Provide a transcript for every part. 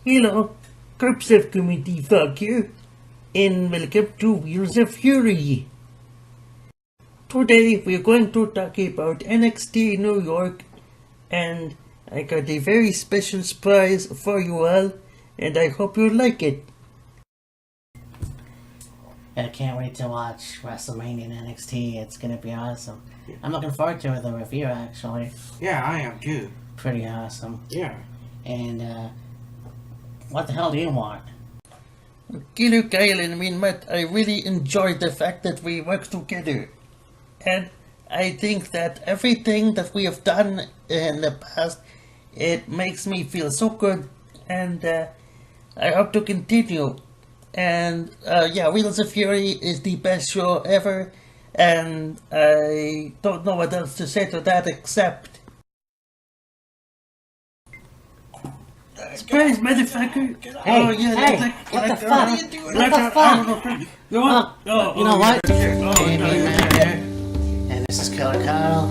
Hello, Curbside Community Fog here, and welcome to Wheels of Fury. Today we're going to talk about NXT New York, and I got a very special surprise for you all, and I hope you like it. I can't wait to watch WrestleMania and NXT. It's gonna be awesome. I'm looking forward to the review, actually. Yeah, I am too. Pretty awesome. Yeah. And, what the hell do you want? Killer Kyle and me and Matt, I really enjoyed the fact that we work together. And I think that everything that we have done in the past, it makes me feel so good. And I hope to continue. And yeah, Wheels of Fury is the best show ever. And I don't know what else to say to that except... Surprise, motherfucker! Hey, oh, yeah, hey, what the fuck? What the fuck? I don't know. You want? You know what? Hey, Hey, no, me, you're man. here. And this is Killer Kyle.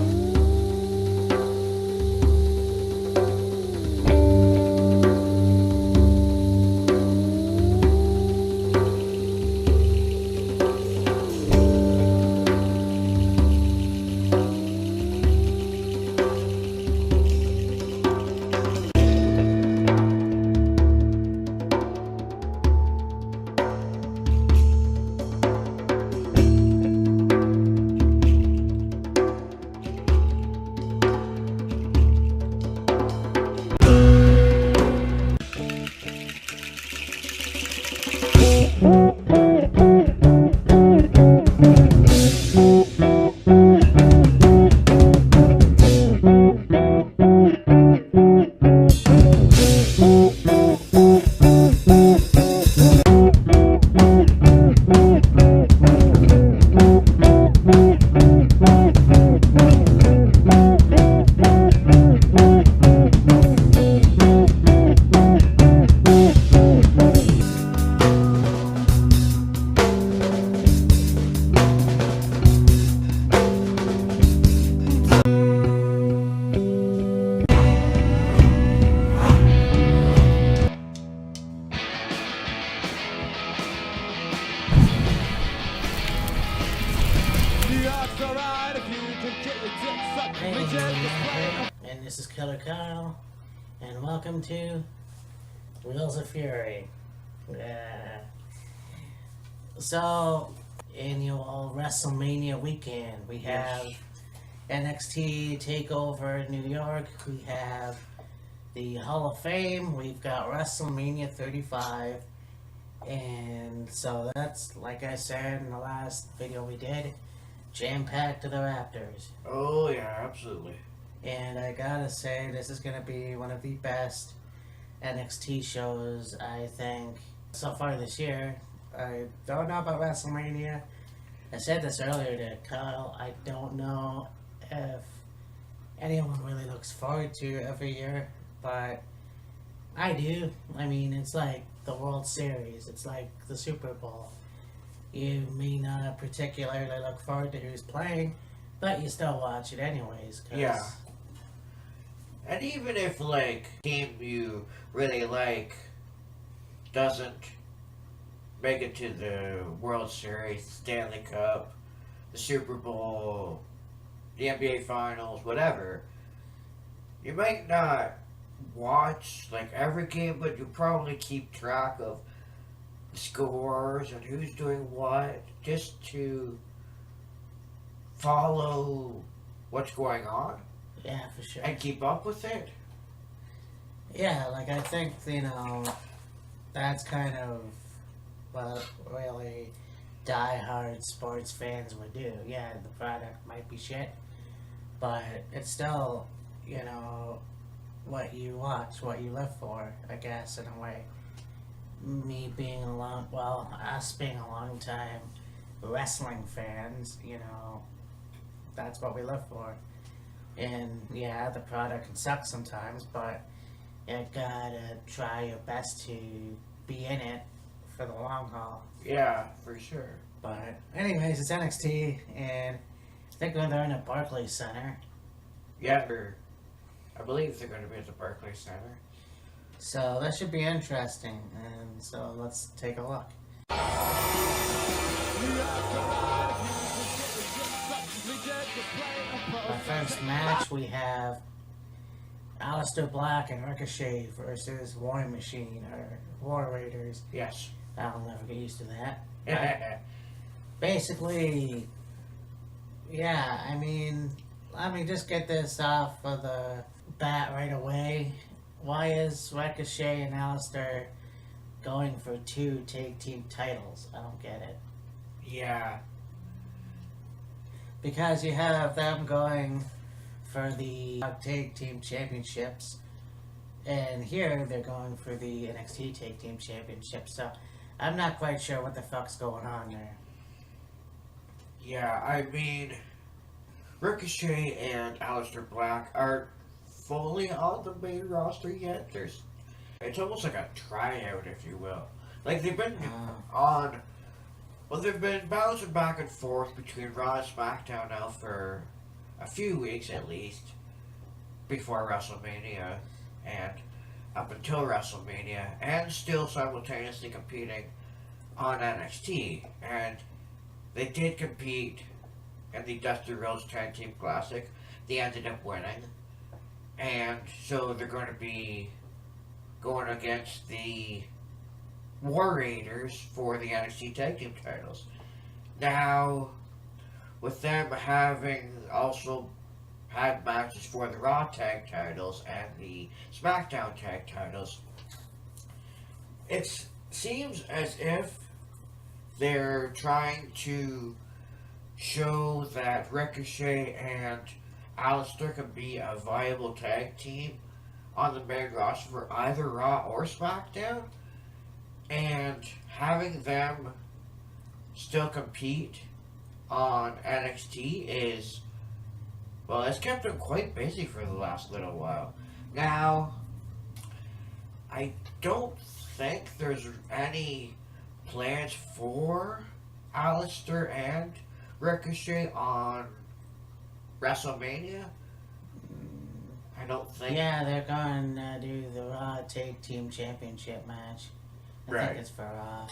And this is Killer Kyle, and welcome to Wheels of Fury. So, annual WrestleMania weekend, we have NXT Takeover New York, we have the Hall of Fame, we've got WrestleMania 35, and so that's, like I said in the last video we did, jam-packed to the Raptors. Oh yeah, absolutely. And I gotta say, this is gonna be one of the best NXT shows, I think, so far this year. I don't know about WrestleMania. I said this earlier to Kyle. I don't know if anyone really looks forward to every year, but I do. I mean, it's like the World Series. It's like the Super Bowl. You may not particularly look forward to who's playing, but you still watch it anyways. Yeah. And even if, like, team you really like doesn't make it to the World Series, Stanley Cup, the Super Bowl, the NBA Finals, whatever, you might not watch, like, every game, but you probably keep track of the scores and who's doing what, just to follow what's going on. Yeah, for sure. And keep up with it. Yeah, like I think, that's kind of what really die-hard sports fans would do. Yeah, the product might be shit, but it's still, what you watch, what you live for, I guess, in a way. Me being us being a long time wrestling fans, that's what we live for. And yeah, the product can suck sometimes, but you gotta try your best to be in it for the long haul. Yeah, for sure. But anyways, it's NXT, and I think they're in a Barclays Center. Yeah, I believe they're going to be at the Barclays Center. So that should be interesting, and so let's take a look. Our first match, we have Aleister Black and Ricochet versus War Machine, or War Raiders. Yes. I'll never get used to that. Basically, yeah, I mean, let me just get this off of the bat right away. Why is Ricochet and Aleister going for 2 tag team titles? I don't get it. Yeah. Because you have them going for the tag team championships, and here they're going for the NXT tag team championship. So I'm not quite sure what the fuck's going on there. Yeah, I mean, Ricochet and Aleister Black aren't fully on the main roster yet. It's almost like a tryout, if you will. Like, they've been on... Well, they've been bouncing back and forth between Raw and SmackDown now for a few weeks at least, before WrestleMania and up until WrestleMania, and still simultaneously competing on NXT. And they did compete in the Dusty Rhodes Tag Team Classic. They ended up winning. And so they're going to be going against the War Raiders for the NXT Tag Team titles. Now, with them having also had matches for the Raw Tag titles and the SmackDown Tag titles, it seems as if they're trying to show that Ricochet and Aleister can be a viable tag team on the main roster for either Raw or SmackDown, and having them still compete on NXT is, well, it's kept them quite busy for the last little while. Now, I don't think there's any plans for Aleister and Ricochet on WrestleMania. I don't think. Yeah, they're going to do the Raw Tag Team Championship match. I think it's for Raw.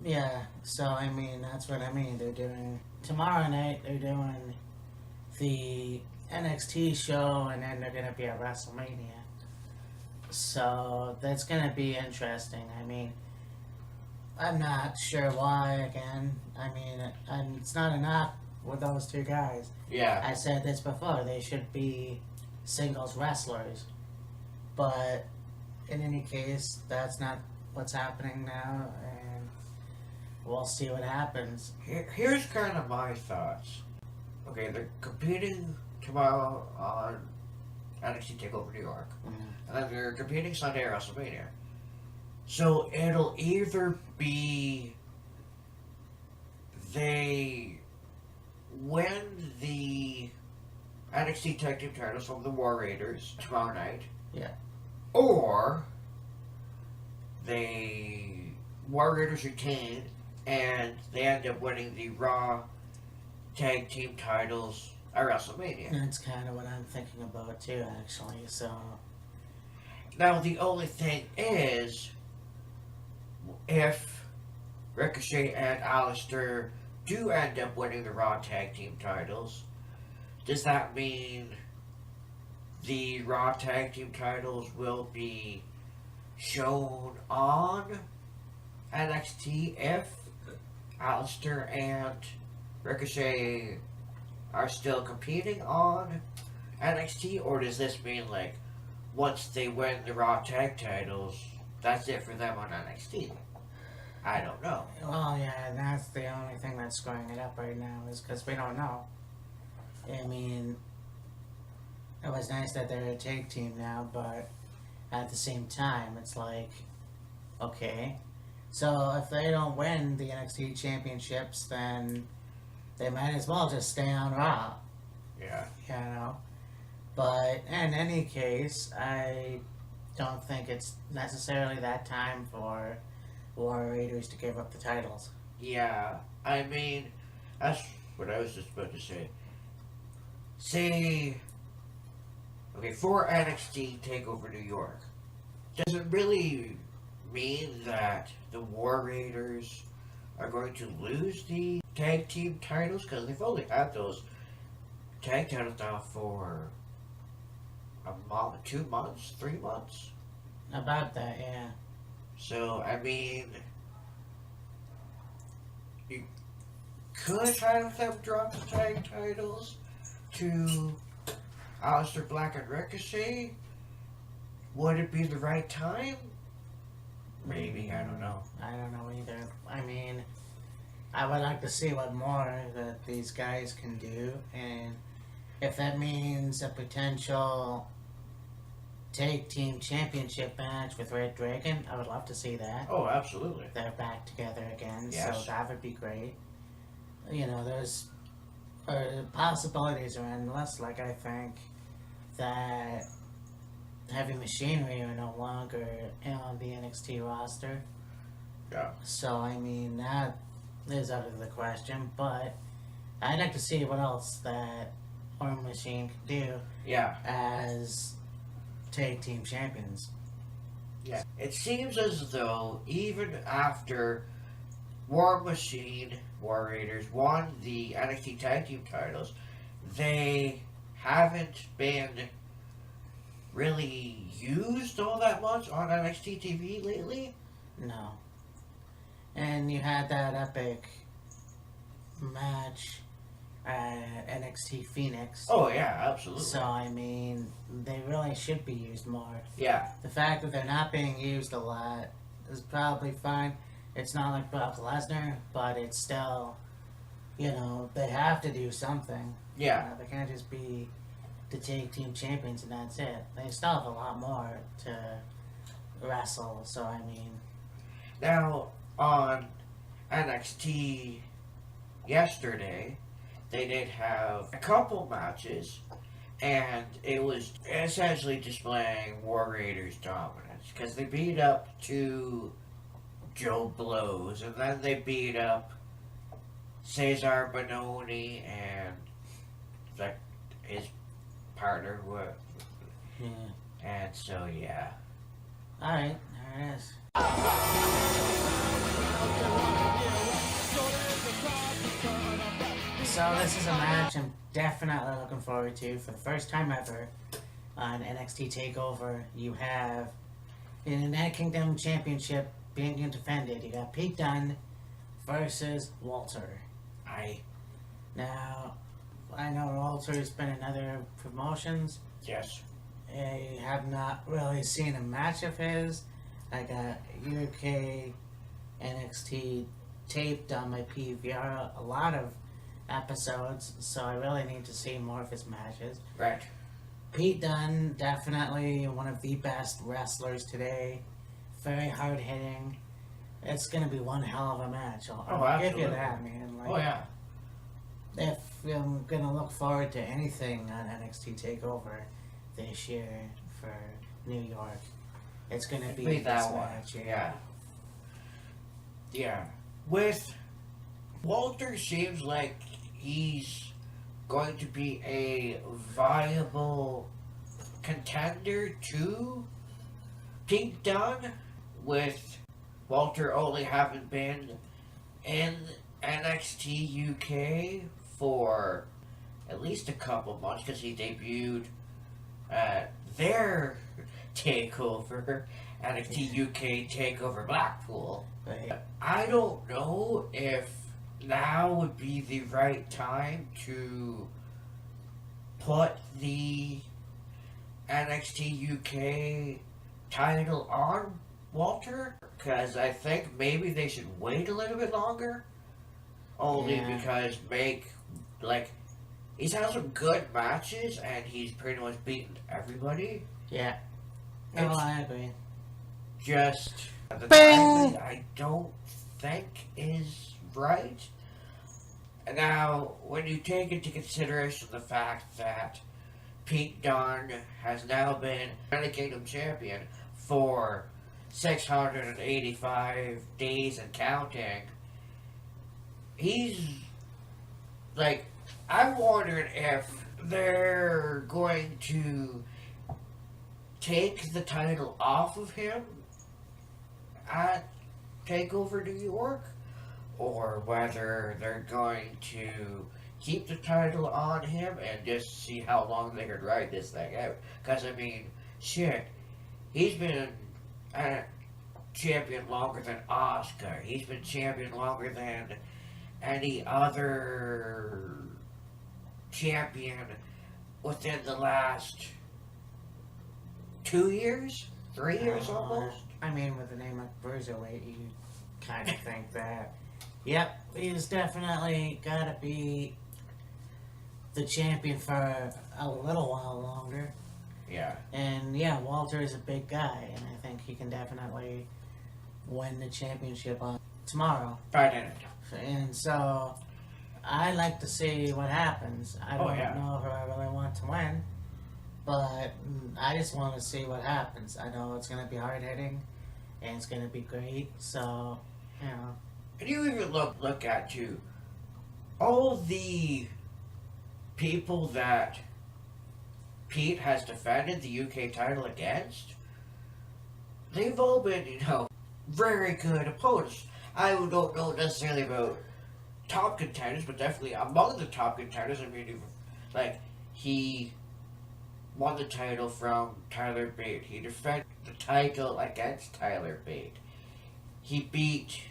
Yeah, so I mean, that's what I mean. They're doing, tomorrow night, they're doing the NXT show, and then they're going to be at WrestleMania. So that's going to be interesting. I mean, I'm not sure why, again. I mean, it's not enough with those 2 guys. Yeah. I said this before, they should be singles wrestlers. But in any case, that's not what's happening now, and we'll see what happens. Here's kind of my thoughts. Okay, they're competing tomorrow on NXT Takeover New York, and then they're competing Sunday at WrestleMania. So it'll either be they win the NXT Tag Team titles from the War Raiders tomorrow night. Yeah. Or the War Raiders retain and they end up winning the Raw Tag Team titles at WrestleMania. That's kind of what I'm thinking about too, actually. So now the only thing is, if Ricochet and Aleister do end up winning the Raw Tag Team titles, does that mean the Raw Tag Team titles will be shown on NXT if Aleister and Ricochet are still competing on NXT? Or does this mean, like, once they win the Raw Tag titles, that's it for them on NXT? I don't know. well, yeah, and that's the only thing that's screwing it up right now, is because we don't know. I mean, it was nice that they're a tag team now, but at the same time, it's like, okay, so if they don't win the NXT championships, then they might as well just stay on Raw, Yeah. you know? But in any case, I don't think it's necessarily that time for War Raiders to give up the titles. Yeah. I mean, that's what I was just about to say. Say, okay, for NXT Takeover New York, does it really mean that the War Raiders are going to lose the tag team titles? Because they've only had those tag titles now for a month, 2 months, 3 months. About that, yeah. So, I mean, you could have them drop the tag titles to Aleister Black and Ricochet. Would it be the right time? Maybe, I don't know. I don't know either. I mean, I would like to see what more that these guys can do, and if that means a potential tag team championship match with Red Dragon, I would love to see that. Oh, absolutely. They're back together again, Yes. so that would be great. You know, there's possibilities are endless. Like, I think that Heavy Machinery are no longer on the NXT roster. Yeah. So, I mean, that is out of the question. But I'd like to see what else that War Machine can do Yeah. as tag team champions. Yeah. It seems as though even after War Machine, War Raiders won the NXT Tag Team titles, they haven't been really used all that much on NXT TV lately. No. And you had that epic match at NXT Phoenix. Oh yeah, absolutely. So, I mean, they really should be used more. Yeah. The fact that they're not being used a lot is probably fine. It's not like Brock Lesnar, but it's still, you know, they have to do something. Yeah. They can't just be the tag team champions and that's it. They still have a lot more to wrestle, so I mean. Now on NXT yesterday, they did have a couple matches, and it was essentially displaying War Raiders' dominance because they beat up two Joe Blows, and then they beat up Cesar Bononi and like his partner. Yeah. And so yeah. Alright, there it is. So this is a match I'm definitely looking forward to. For the first time ever on NXT Takeover, you have in the United Kingdom Championship being defended. You got Pete Dunne versus Walter. Now, I know Walter's been in other promotions. Yes. I have not really seen a match of his. I got UK NXT taped on my PVR a lot of episodes, so I really need to see more of his matches. Right. Pete Dunne, definitely one of the best wrestlers today. Very hard hitting. It's gonna be one hell of a match. I'll give you that, man. Like, Oh yeah. if I'm gonna look forward to anything on NXT Takeover this year for New York, it's gonna be That this one. match. Yeah. Yeah. With Walter, seems like he's going to be a viable contender to Pete Dunne, with Walter only having been in NXT UK for at least a couple months because he debuted at their takeover, NXT UK Takeover Blackpool. But I don't know if now would be the right time to put the NXT UK title on Walter, because I think maybe they should wait a little bit longer. Only Yeah. because he's had some good matches and he's pretty much beaten everybody. yeah, no, It's I agree. just the Bing! timing I don't think is right. Now, when you take into consideration the fact that Pete Dunne has now been United Kingdom champion for 685 days and counting, he's I'm wondering if they're going to take the title off of him at Takeover New York, or whether they're going to keep the title on him and just see how long they could ride this thing out. Because, I mean, shit, he's been a champion longer than Oscar. He's been champion longer than any other champion within the last 2 years? 3 years almost? I mean, with the name of Bruiserweight, you kind of think that, yep, he's definitely got to be the champion for a little while longer. Yeah. And yeah, Walter is a big guy, and I think he can definitely win the championship on tomorrow. Friday night. And so, I like to see what happens. I don't know who I really want to win, but I just want to see what happens. I know it's going to be hard hitting, and it's going to be great. So, you know. And you even look at too, all the people that Pete has defended the UK title against, they've all been, very good opponents. I don't know necessarily about top contenders, but definitely among the top contenders. I mean, he won the title from Tyler Bate. He defended the title against Tyler Bate. He beat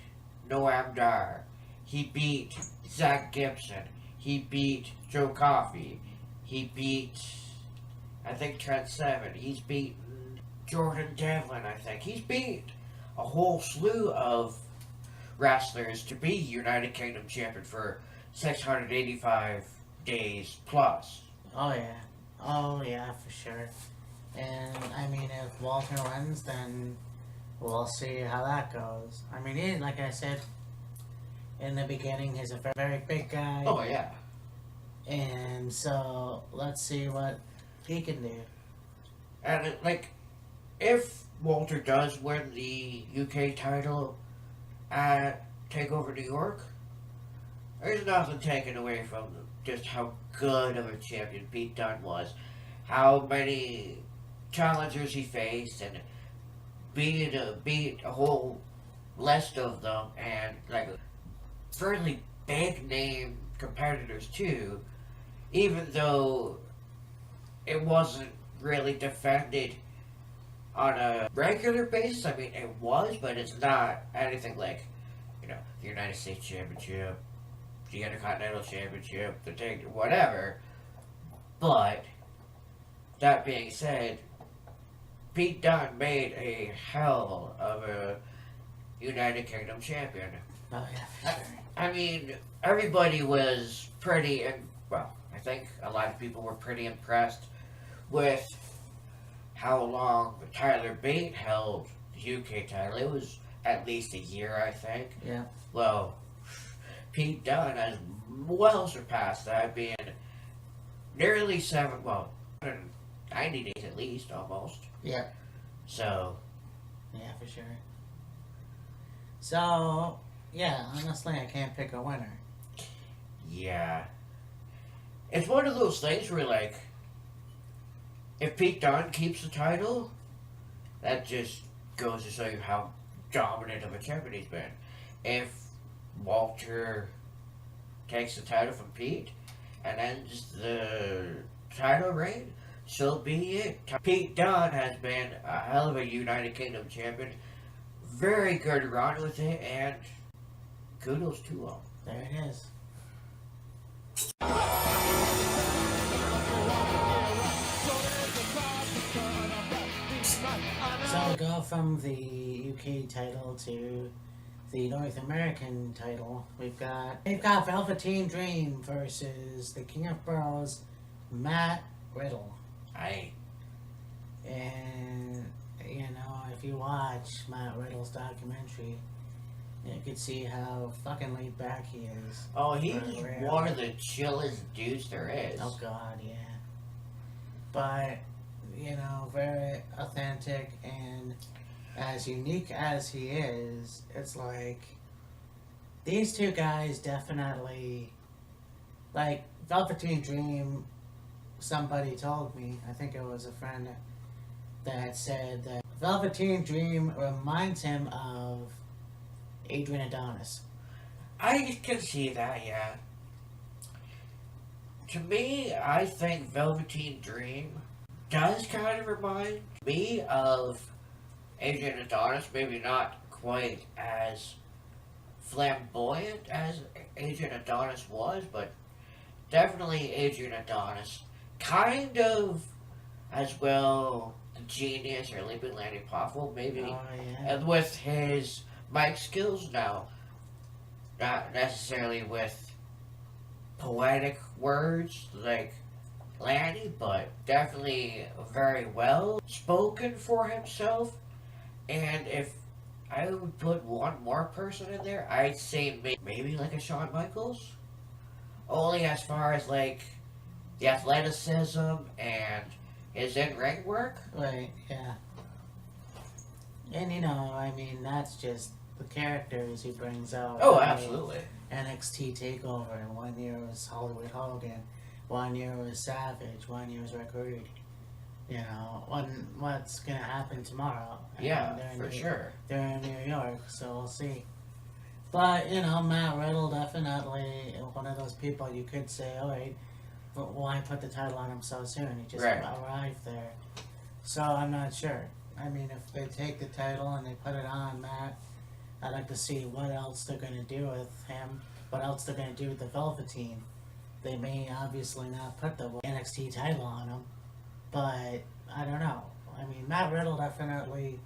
Noam Dar. He beat Zach Gibson. He beat Joe Coffey. He beat, I think, Trent Seven. He's beaten Jordan Devlin, I think. He's beat a whole slew of wrestlers to be United Kingdom champion for 685 days plus. Oh yeah, for sure. And I mean, if Walter wins, then we'll see how that goes. I mean, he, like I said in the beginning, he's a very big guy. Oh yeah. And so let's see what he can do. And if Walter does win the UK title at Takeover New York, there's nothing taken away from just how good of a champion Pete Dunne was, how many challengers he faced, and beat a whole list of them, and fairly big name competitors too, even though it wasn't really defended on a regular basis. I mean, it was, but it's not anything like, the United States Championship, the Intercontinental Championship, the whatever. But, that being said, Pete Dunne made a hell of a United Kingdom champion. Oh yeah, for sure. I mean, everybody was pretty, I think a lot of people were pretty impressed with how long Tyler Bate held the UK title. It was at least a year, I think. Yeah. Well, Pete Dunne has well surpassed that, being nearly 90 days at least, almost. Yeah. So. Yeah, for sure. So, yeah, honestly, I can't pick a winner. Yeah. It's one of those things where, if Pete Dunne keeps the title, that just goes to show you how dominant of a champion he's been. If Walter takes the title from Pete and ends the title reign, so be it. Pete Dunne has been a hell of a United Kingdom champion. Very good run with it, and kudos to him. There it is. So we go from the UK title to the North American title. We've got Velveteen Dream versus the King of Bros, Matt Riddle. Aye. And if you watch Matt Riddle's documentary, you can see how fucking laid back he is. Oh, he's one of the chillest dudes there is. Oh god, yeah. But, very authentic, and as unique as he is, it's like these two guys definitely, Velveteen Dream, somebody told me, I think it was a friend that said that Velveteen Dream reminds him of Adrian Adonis. I can see that, yeah. To me, I think Velveteen Dream does kind of remind me of Adrian Adonis. Maybe not quite as flamboyant as Adrian Adonis was, but definitely Adrian Adonis. Kind of as well the genius or Leaping Lanny Poffel, maybe. Oh, yeah. And with his mic skills now, not necessarily with poetic words like Lanny, but definitely very well spoken for himself. And if I would put one more person in there, I'd say maybe like a Shawn Michaels. Only as far as like the athleticism and his in-ring work. Right, yeah. And I mean, that's just the characters he brings out. Oh, I mean, absolutely. NXT Takeover. 1 year was Hollywood Hogan. 1 year was Savage. 1 year was Rick Rude. What's gonna happen tomorrow? Yeah, for sure. They're in New York, so we'll see. But Matt Riddle definitely one of those people you could say, all right, but why put the title on him so soon? He just arrived there. So I'm not sure. I mean, if they take the title and they put it on Matt, I'd like to see what else they're going to do with him, what else they're going to do with the Velveteen. They may obviously not put the NXT title on him, but I don't know. I mean, Matt Riddle definitely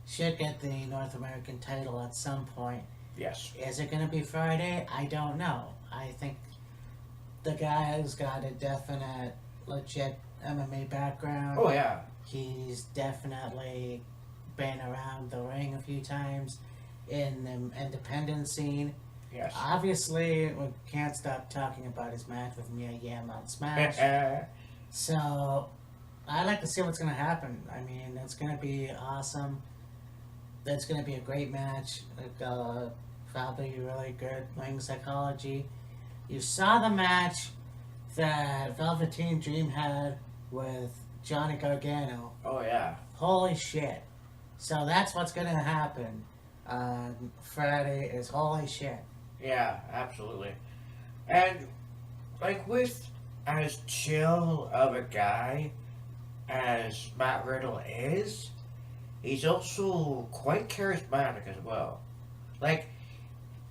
should get the North American title at some point. Yes. Is it going to be Friday? I don't know. I think the guy's got a definite, legit MMA background. Oh, yeah. He's definitely been around the ring a few times in the independent scene. Yes. Obviously, we can't stop talking about his match with Mia Yim on Smash. So, I'd like to see what's going to happen. I mean, it's going to be awesome. That's going to be a great match. Probably really good ring psychology. You saw the match that Velveteen Dream had with Johnny Gargano. Oh, yeah. Holy shit. So that's what's going to happen on Friday is holy shit. Yeah, absolutely. And, like, with as chill of a guy as Matt Riddle is, he's also quite charismatic as well. Like,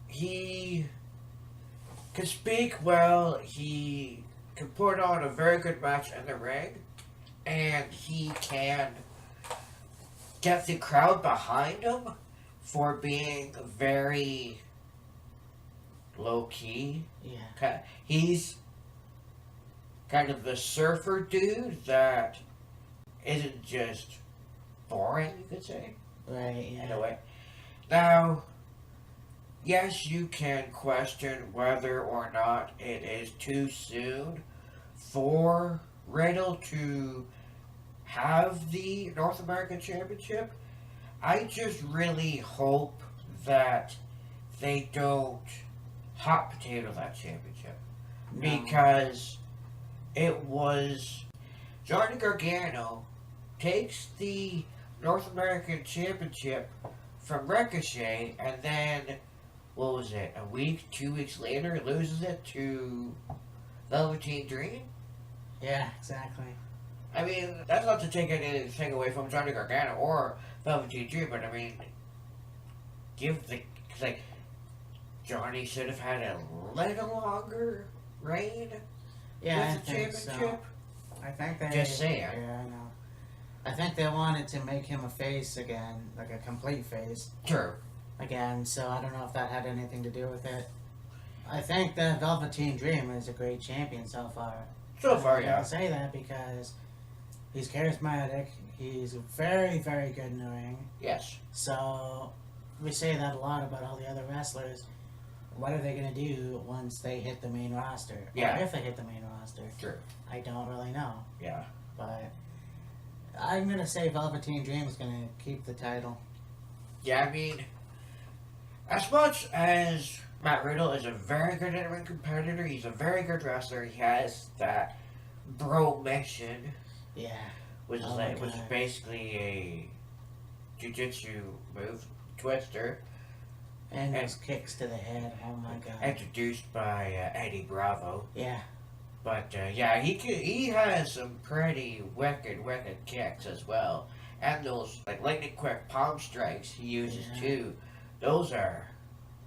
he can speak well, he can put on a very good match in the ring, and he can get the crowd behind him for being very low-key. Yeah. He's kind of the surfer dude that isn't just boring, you could say. Right, yeah. In a way. Now, yes, you can question whether or not it is too soon for Riddle to have the North American Championship. I just really hope that they don't hot potato that championship. No. Because it was Johnny Gargano takes the North American Championship from Ricochet, and then, what was it, a week, 2 weeks later, loses it to Velveteen Dream? Yeah, exactly. I mean, that's not to take anything away from Johnny Gargano or Velveteen Dream, but I mean, like, Johnny should have had a little longer reign Yeah, with the I think championship. so. I think they... Just saying. Yeah, I know. I think they wanted to make him a face again, like a complete face True. again, so I don't know if that had anything to do with it. I think that Velveteen Dream is a great champion so far. So far, I yeah. can say that because he's charismatic, he's very, very good in the ring. Yes. So, we say that a lot about all the other wrestlers. What are they going to do once they hit the main roster? Yeah. Or if they hit the main roster. True. I don't really know. Yeah. But I'm going to say Velveteen Dream is going to keep the title. Yeah, I mean, as much as Matt Riddle is a very good in-ring competitor, he's a very good wrestler, he has that bro mission, Yeah. which is which is basically a jiu-jitsu move, twister. And those kicks to the head, oh my god. Introduced by Eddie Bravo. Yeah. But yeah, he has some pretty wicked kicks as well. And those like lightning quick palm strikes he uses too. Those are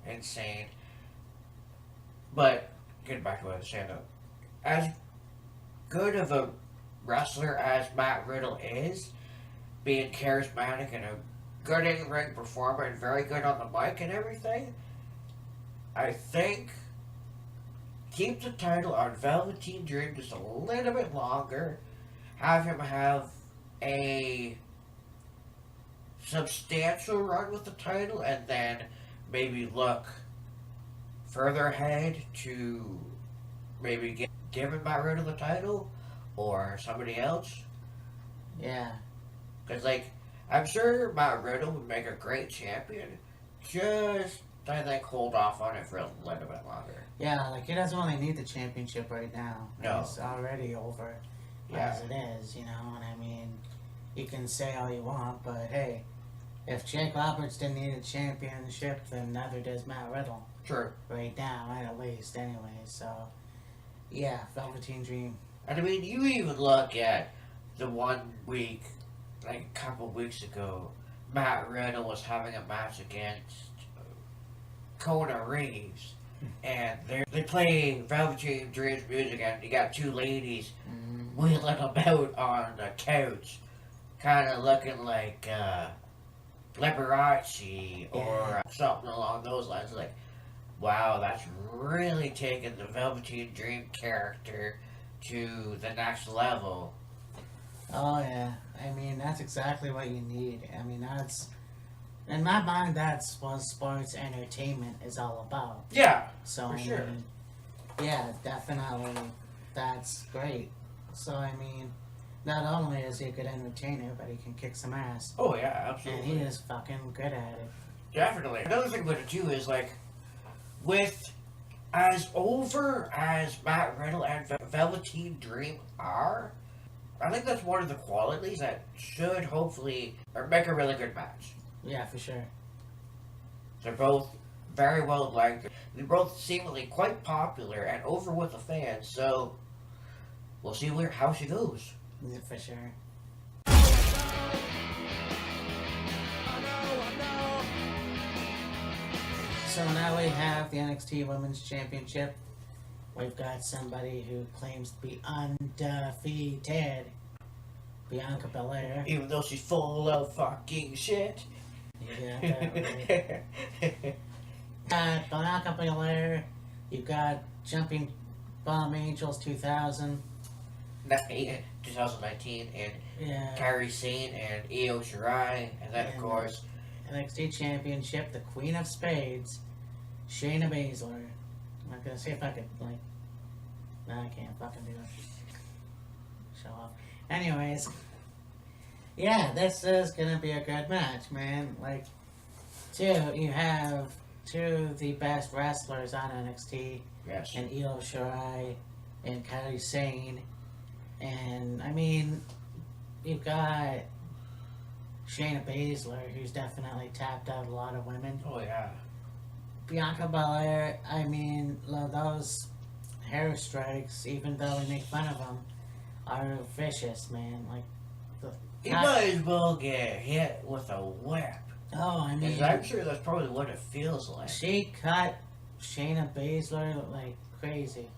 insane. But getting back to what I was saying though, as good of a wrestler as Matt Riddle is, being charismatic and a good in-ring performer and very good on the mic and everything, I think keep the title on Velveteen Dream just a little bit longer. Have him have a substantial run with the title, and then maybe look further ahead to maybe giving Matt Riddle the title or somebody else. Yeah. Because, like, I'm sure Matt Riddle would make a great champion. Just, I think, hold off on it for a little bit longer. Yeah, like, he doesn't really need the championship right now. No. It's already over as it is, you know, and I mean, you can say all you want, but hey, if Jake Roberts didn't need a championship, then neither does Matt Riddle. True. Right now, at least, anyway, so, yeah, Velveteen Dream. And I mean, you even look at the 1 week, like a couple weeks ago, Matt Riddle was having a match against Kona Reeves, and they play Velveteen Dream's music, and you got two ladies wheeling about on the couch, kind of looking like Liberace or something along those lines. Like, wow, that's really taking the Velveteen Dream character to the next level. Oh, yeah. I mean, that's exactly what you need. I mean, that's... In my mind, that's what sports entertainment is all about. Yeah, So, for I sure. mean, yeah, definitely, that's great. So, I mean, not only is he a good entertainer, but he can kick some ass. Oh yeah, And absolutely. he is fucking good at it. Definitely. Another thing with it too is like, with as over as Matt Riddle and Velveteen Dream are, I think that's one of the qualities that should hopefully make a really good match. Yeah, for sure. They're both very well liked. They're both seemingly quite popular and over with the fans. So we'll see how she goes. Yeah, for sure. So now we have the NXT Women's Championship. We've got somebody who claims to be undefeated. Bianca Belair. Even though she's full of fucking shit. Yeah, definitely. Got Bianca Belair. You've got Jumping Bomb Angels 2000. 2019, and Yeah. Kairi Sane and Io Shirai, and then of And- course NXT Championship, the Queen of Spades, Shayna Baszler. I'm not gonna see if I could, like... Nah, I can't fucking do it. Show off. Anyways. Yeah, this is gonna be a good match, man. Like, you have two of the best wrestlers on NXT, yes, and Io Shirai, and Kairi Sane. And, I mean, you've got Shayna Baszler, who's definitely tapped out a lot of women. oh yeah, Bianca Belair, I mean, those hair strikes, even though we make fun of them, are vicious, man. Like, you might as well get hit with a whip. oh, I mean, 'Cause I'm sure that's probably what it feels like. she cut Shayna Baszler like crazy.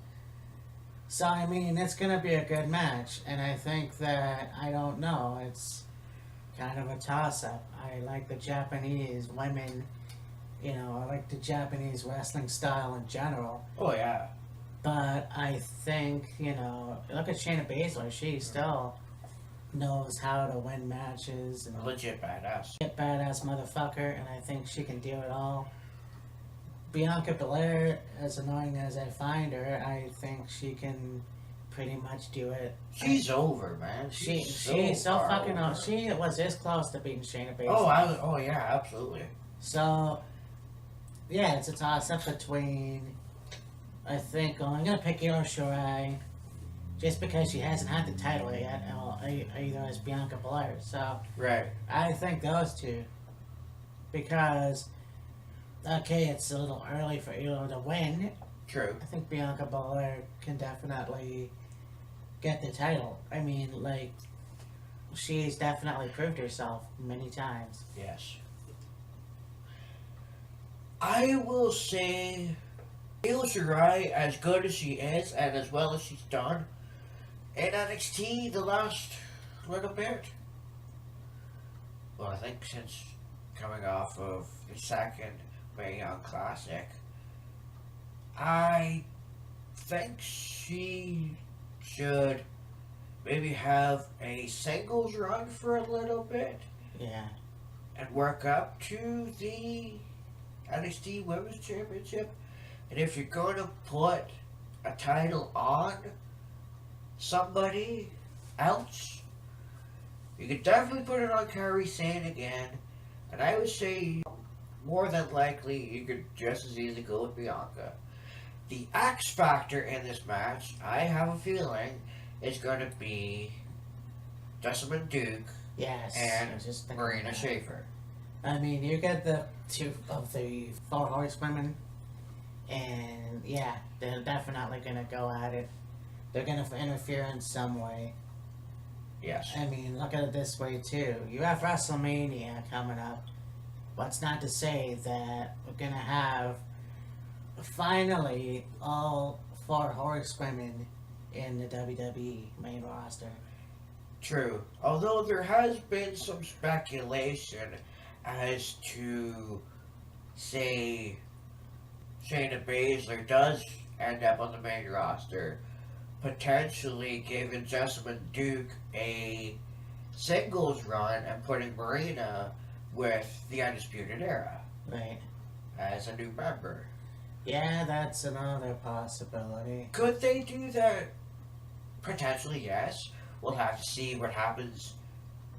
So, I mean, it's going to be a good match. And I think that, I don't know, it's kind of a toss-up. I like the Japanese women, you know, I like the Japanese wrestling style in general. Oh yeah, But I think, you know, look at Shayna Baszler. She still knows how to win matches and legit badass. a badass motherfucker, and I think she can do it all. Bianca Belair, as annoying as I find her, I think she can pretty much do it. She's over, man. She's so far fucking over. She was this close to beating Shayna Baszler. Oh yeah, absolutely. So, yeah, it's a toss up between, I think, I'm going to pick Io Shirai. just because she hasn't had the title yet, either as Bianca Belair. So Right. I think those two, because okay, it's a little early for Elo to win. True. I think Bianca Belair can definitely get the title. I mean, like, she's definitely proved herself many times. Yes. I will say, Io Shirai, as good as she is and as well as she's done in NXT the last little bit. Well, I think since coming off of the second Mae Young Classic, I think she should maybe have a singles run for a little bit Yeah. and work up to the NXT Women's Championship. And if you're going to put a title on somebody else, you could definitely put it on Kairi Sane again. And I would say more than likely you could just as easily go with Bianca. The X factor in this match, I have a feeling, is going to be Jessamine Duke Yes. and I was just thinking Marina that. Shafir. I mean, you get the two of the four horsewomen, and yeah, they're definitely gonna go at it. They're gonna interfere in some way. Yes. I mean, look at it this way too. You have WrestleMania coming up. What's not to say that we're gonna have finally all four horsewomen in the WWE main roster. True. Although there has been some speculation as to, say, Shayna Baszler does end up on the main roster, potentially giving Jessamine Duke a singles run and putting Marina with the Undisputed Era Right. as a new member. Yeah, that's another possibility. Could they do that? Potentially, yes. We'll have to see what happens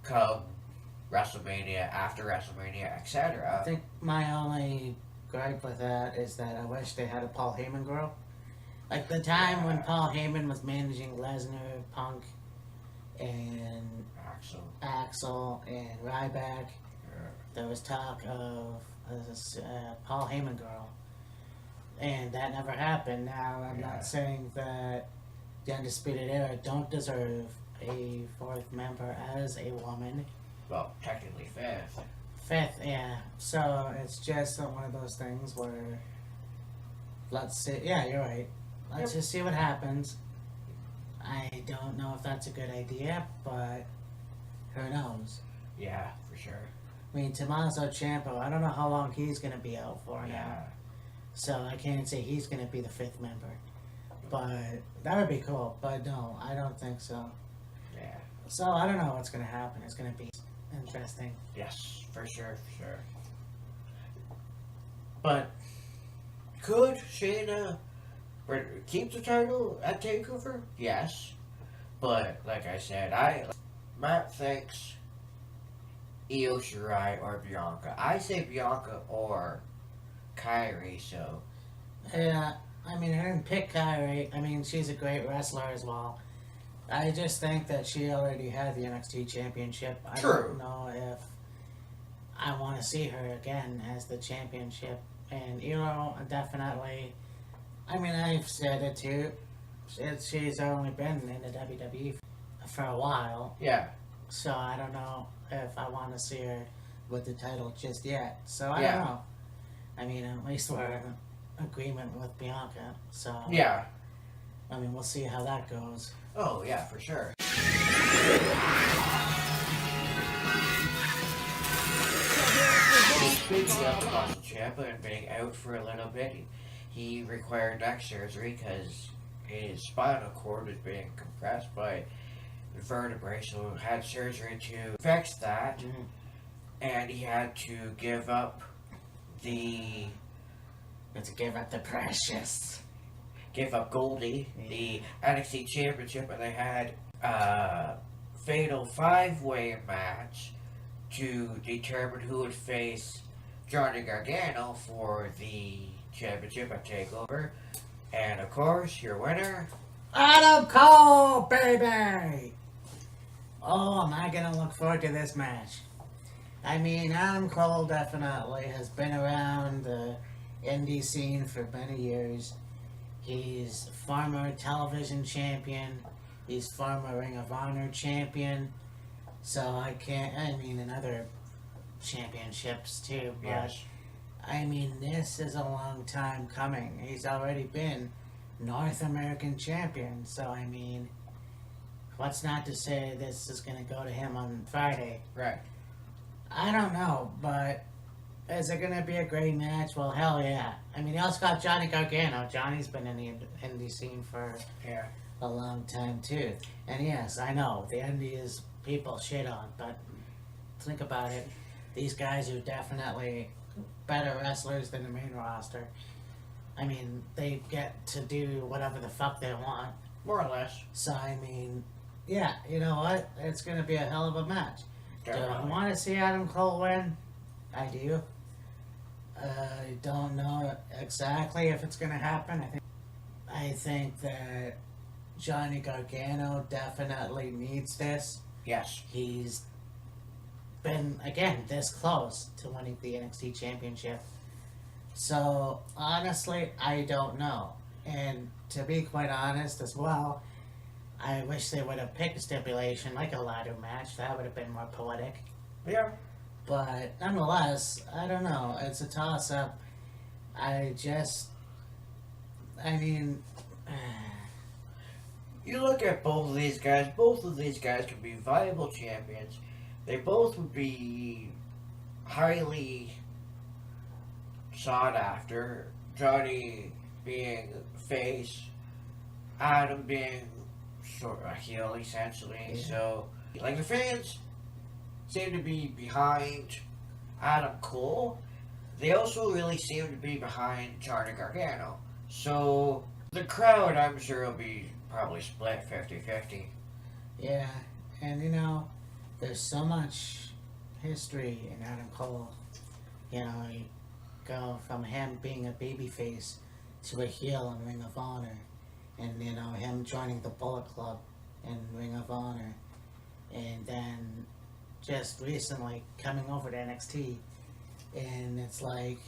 come WrestleMania, after WrestleMania, I etc. think my only gripe with that is that I wish they had a Paul Heyman girl. Like the time when Yeah. Paul Heyman was managing Lesnar, Punk, and Axel. and Ryback, Yeah. there was talk of this Paul Heyman girl, and that never happened. Now I'm Yeah. not saying that the Undisputed Era don't deserve a fourth member as a woman. Well, technically fifth. Fifth, yeah. So it's just one of those things where let's see. Yeah, you're right. Let's Yep. just see what happens. I don't know if that's a good idea, but who knows? Yeah, for sure. I mean, Tommaso Ciampa, I don't know how long he's going to be out for now. Yeah. So I can't say he's going to be the fifth member. But that would be cool. But no, I don't think so. Yeah. So I don't know what's going to happen. It's going to be interesting. Yes, for sure, for sure. But could Shayna keep the title at Takeover? Yes. But like I said, Matt thinks Io Shirai or Bianca. I say Bianca or Kairi, so Yeah, I mean, I didn't pick Kyrie. I mean, she's a great wrestler as well. I just think that she already had the NXT championship. I True. don't know if I want to see her again as the championship. And Io, definitely. I mean, I've said it too. She's only been in the WWE for a while, yeah. so I don't know if I want to see her with the title just yet. So I Yeah. don't know. I mean, at least we're in agreement with Bianca. So Yeah. I mean, we'll see how that goes. Oh yeah, for sure. Speaking of Tommaso Ciampa and being out for a little bit, he required neck surgery because his spinal cord was being compressed by vertebrae, so had surgery to fix that, Mm. and he had to give up the Let's give up the precious. Goldie Yeah. the NXT Championship, and they had a fatal five-way match to determine who would face Johnny Gargano for the championship at Takeover. And of course, your winner Adam Cole, baby! Oh, am I gonna look forward to this match? I mean, Adam Cole definitely has been around the indie scene for many years. He's former television champion. He's former Ring of Honor champion. So I mean, and other championships too. But Yes. I mean, this is a long time coming. He's already been North American champion. So I mean, what's not to say this is going to go to him on Friday? Right. I don't know, but is it going to be a great match? Well, hell yeah. I mean, he also got Johnny Gargano. Johnny's been in the indie scene for Yeah. a long time too. And yes, I know the indies people shit on, but think about it. These guys are definitely better wrestlers than the main roster. I mean, they get to do whatever the fuck they want. More or less. So I mean, yeah, you know what? It's gonna be a hell of a match. Do I Definitely. want to see Adam Cole win? I do. I don't know exactly if it's gonna happen. I think that Johnny Gargano definitely needs this. Yes. He's been, again, this close to winning the NXT Championship. So, honestly, I don't know. And to be quite honest as well, I wish they would have picked a stipulation like a ladder match. That would have been more poetic. Yeah. But nonetheless, I don't know. It's a toss up. I mean, You look at both of these guys. Both of these guys could be viable champions. They both would be highly sought after. Johnny being face, Adam being sort of a heel essentially. Yeah. So, like the fans seem to be behind Adam Cole. They also really seem to be behind Johnny Gargano. So the crowd, I'm sure, will be probably split 50-50. yeah. And you know, there's so much history in Adam Cole. You know, you go from him being a babyface to a heel in Ring of Honor. And, you know, him joining the Bullet Club in Ring of Honor. And then just recently coming over to NXT. And it's like,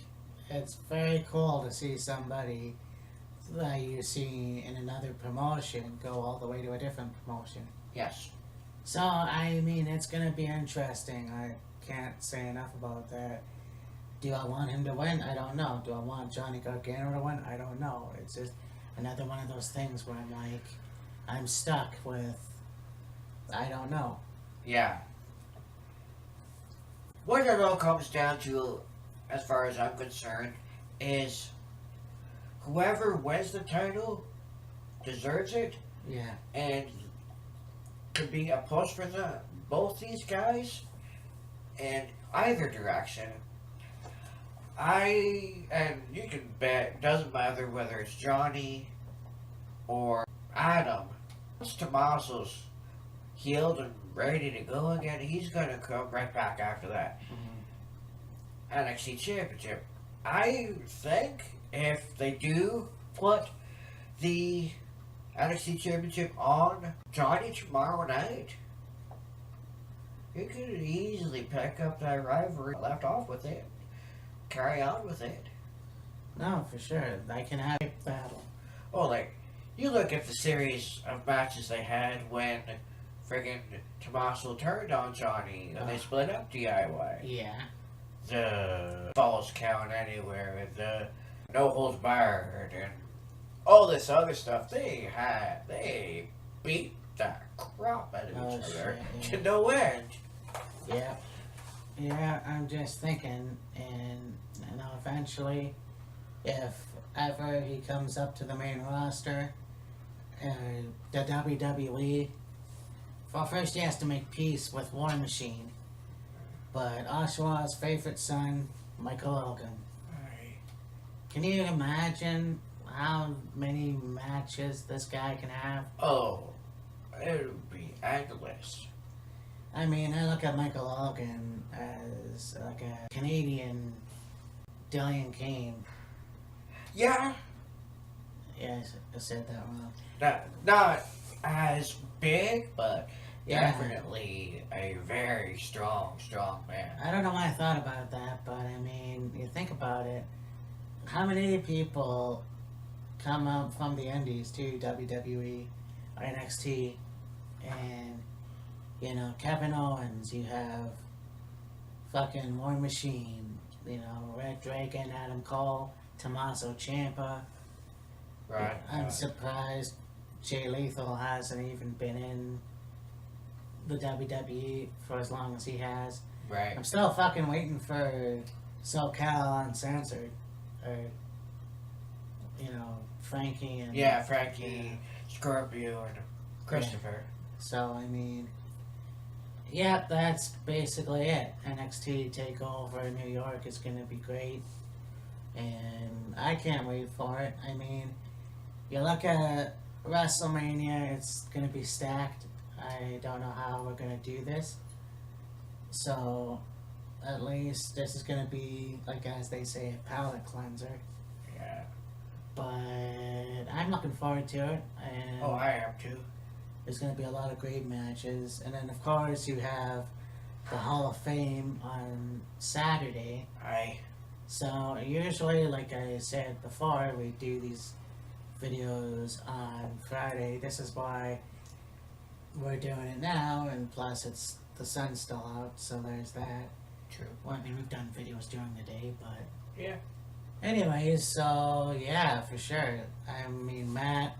it's very cool to see somebody that you see in another promotion go all the way to a different promotion. Yes. So, I mean, it's going to be interesting. I can't say enough about that. Do I want him to win? I don't know. Do I want Johnny Gargano to win? I don't know. It's just another one of those things where I'm like, I'm stuck with, I don't know. Yeah. What it all comes down to, as far as I'm concerned, is whoever wins the title deserves it, Yeah. and could be a push for both these guys in either direction. And you can bet, doesn't matter whether it's Johnny or Adam. Once Tommaso's healed and ready to go again, he's going to come right back after that NXT Championship. I think if they do put the NXT Championship on Johnny tomorrow night, you could easily pick up that rivalry left off with it. Carry on with it. No, for sure. I can have a battle. Oh, like, you look at the series of matches they had when friggin' Tommaso turned on Johnny and they split up DIY. Yeah. The Falls Count Anywhere, the No Holds Barred, and all this other stuff. They beat the crap out of Oh, each other shit, to yeah. no end. Yeah. Yeah, I'm just thinking, and you know, eventually, if ever he comes up to the main roster, the WWE, well, first he has to make peace with War Machine, but Oshawa's favorite son, Michael Elgin. Can you imagine how many matches this guy can have? Oh, it would be endless. I mean, I look at Michael Elgin as like a Canadian Dillian Kane. Yeah, Yeah, I said that wrong. Not as big, but Yeah. definitely a very strong man. I don't know why I thought about that, but I mean, you think about it. How many people come up from the indies to WWE or NXT, and you know Kevin Owens, you have fucking War Machine, you know Red Dragon, Adam Cole, Tommaso Ciampa. Right. I'm surprised Jay Lethal hasn't even been in the WWE for as long as he has. Right. I'm still fucking waiting for SoCal Uncensored, or you know Frankie and Yeah, Frankie, Scorpio, and Christopher. So I mean, yeah, that's basically it. NXT Takeover New York is gonna be great, and I can't wait for it. I mean, you look at WrestleMania, it's gonna be stacked. I don't know how we're gonna do this, so at least this is gonna be, like as they say, a palate cleanser. Yeah. But I'm looking forward to it, and Oh, I am too. there's going to be a lot of great matches. And then, of course, you have the Hall of Fame on Saturday. So, usually, like I said before, we do these videos on Friday. This is why we're doing it now, and plus, it's the sun's still out, so there's that. True. Well, I mean, we've done videos during the day, but Yeah. anyways, so yeah, for sure. I mean, Matt,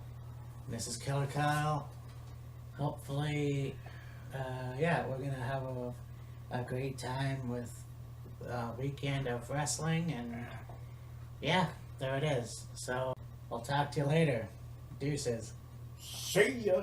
this is Killer Kyle. Hopefully, yeah, we're gonna have a great time with a weekend of wrestling, and yeah, there it is. So, we'll talk to you later. Deuces. See ya.